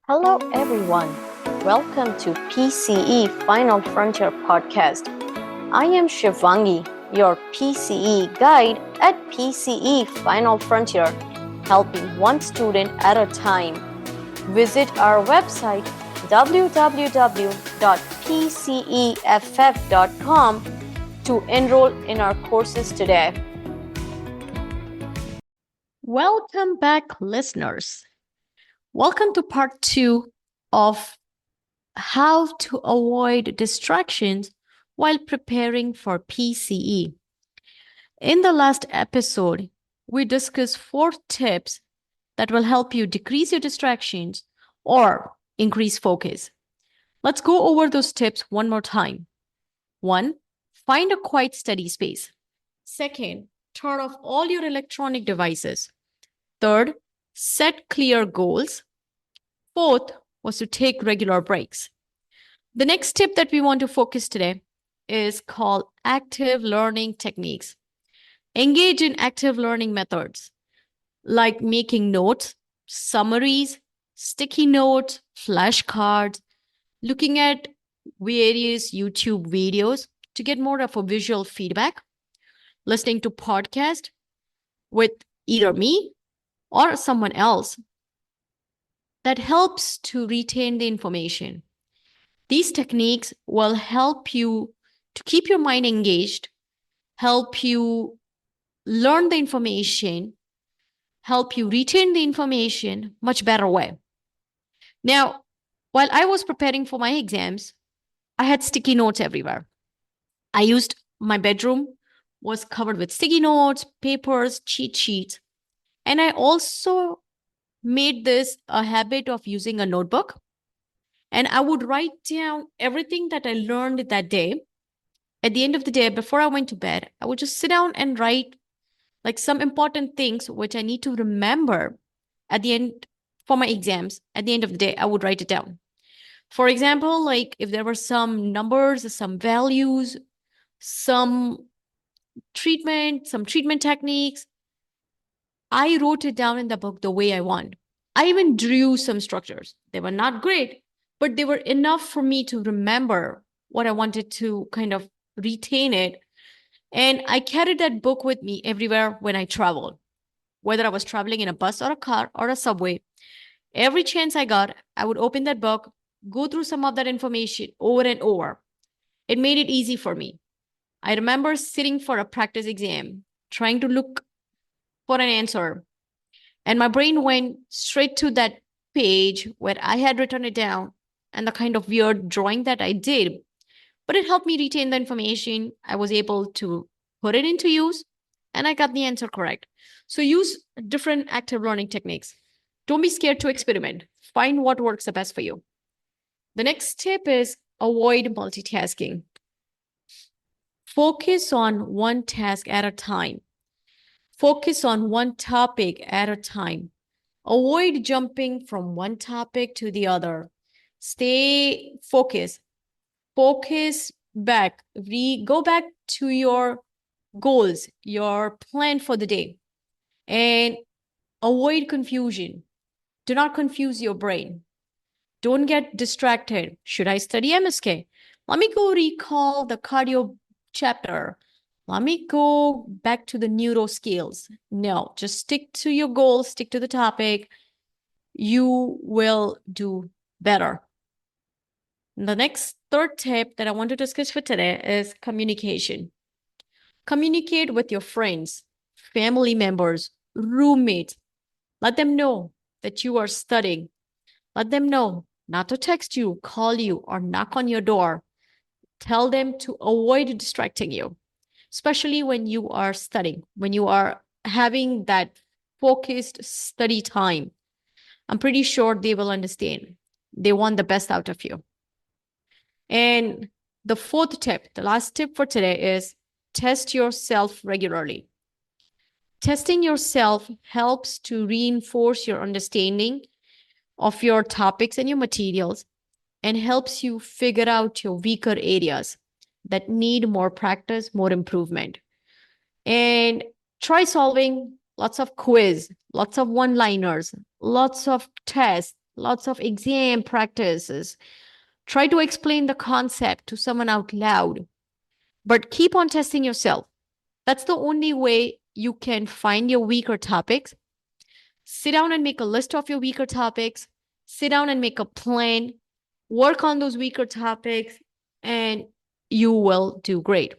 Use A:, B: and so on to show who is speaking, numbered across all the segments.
A: Hello, everyone. Welcome to PCE Final Frontier podcast. I am Shivangi, your PCE guide at PCE Final Frontier, helping one student at a time. Visit our website www.pceff.com to enroll in our courses today.
B: Welcome back, listeners. Welcome to part 2 of how to avoid distractions while preparing for PCE. In the last episode, we discussed 4 tips that will help you decrease your distractions or increase focus. Let's go over those tips one more time. 1. Find a quiet study space. 2nd, turn off all your electronic devices. 3rd, set clear goals. 4th was to take regular breaks. The next tip that we want to focus today is called active learning techniques. Engage in active learning methods like making notes, summaries, sticky notes, flashcards, looking at various YouTube videos to get more of a visual feedback, listening to podcasts with either me or someone else that helps to retain the information. These techniques will help you to keep your mind engaged, help you learn the information, help you retain the information much better way. Now, while I was preparing for my exams, I had sticky notes everywhere. I used my bedroom was covered with sticky notes, papers, cheat sheets, and I also made this a habit of using a notebook. And I would write down everything that I learned that day. At the end of the day, before I went to bed, I would just sit down and write like some important things which I need to remember at the end for my exams. At the end of the day, I would write it down. For example, like if there were some numbers, some values, some treatment techniques, I wrote it down in the book the way I want. I even drew some structures. They were not great, but they were enough for me to remember what I wanted to kind of retain it. And I carried that book with me everywhere when I traveled, whether I was traveling in a bus or a car or a subway. Every chance I got, I would open that book, go through some of that information over and over. It made it easy for me. I remember sitting for a practice exam, trying to look for an answer. And my brain went straight to that page where I had written it down and the kind of weird drawing that I did. But it helped me retain the information. I was able to put it into use and I got the answer correct. So use different active learning techniques. Don't be scared to experiment. Find what works the best for you. The next tip is avoid multitasking. Focus on one task at a time. Focus on one topic at a time. Avoid jumping from one topic to the other. Stay focused. Focus back. Go back to your goals, your plan for the day. And avoid confusion. Do not confuse your brain. Don't get distracted. Should I study MSK? Let me go recall the cardio chapter. Let me go back to the neuro skills. No, just stick to your goal, stick to the topic. You will do better. The next third tip that I want to discuss for today is communication. Communicate with your friends, family members, roommates. Let them know that you are studying. Let them know not to text you, call you, or knock on your door. Tell them to avoid distracting you, especially when you are studying, when you are having that focused study time. I'm pretty sure they will understand. They want the best out of you. And the fourth tip, the last tip for today is test yourself regularly. Testing yourself helps to reinforce your understanding of your topics and your materials and helps you figure out your weaker areas that need more practice, more improvement. And try solving lots of quiz, lots of one-liners, lots of tests, lots of exam practices. Try to explain the concept to someone out loud, but keep on testing yourself. That's the only way you can find your weaker topics. Sit down and make a list of your weaker topics. Sit down and make a plan. Work on those weaker topics, and you will do great.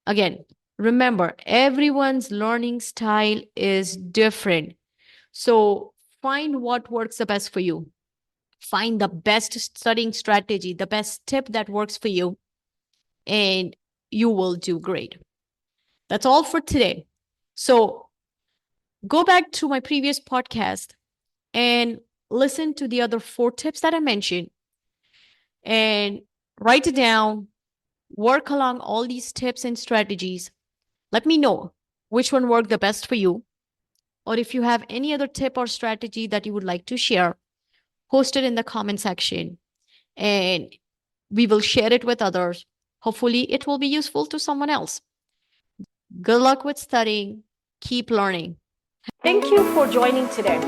B: Again, remember, everyone's learning style is different. So find what works the best for you. Find the best studying strategy, the best tip that works for you, and you will do great. That's all for today. So go back to my previous podcast and listen to the other 4 tips that I mentioned and write it down, work along all these tips and strategies. Let me know which one worked the best for you. Or if you have any other tip or strategy that you would like to share, post it in the comment section and we will share it with others. Hopefully, it will be useful to someone else. Good luck with studying. Keep learning.
A: Thank you for joining today.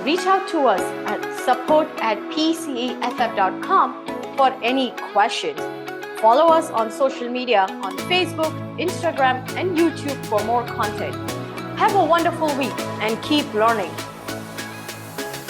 A: Reach out to us at support@pceff.com for any questions. Follow us on social media on Facebook, Instagram, and YouTube for more content. Have a wonderful week and keep learning.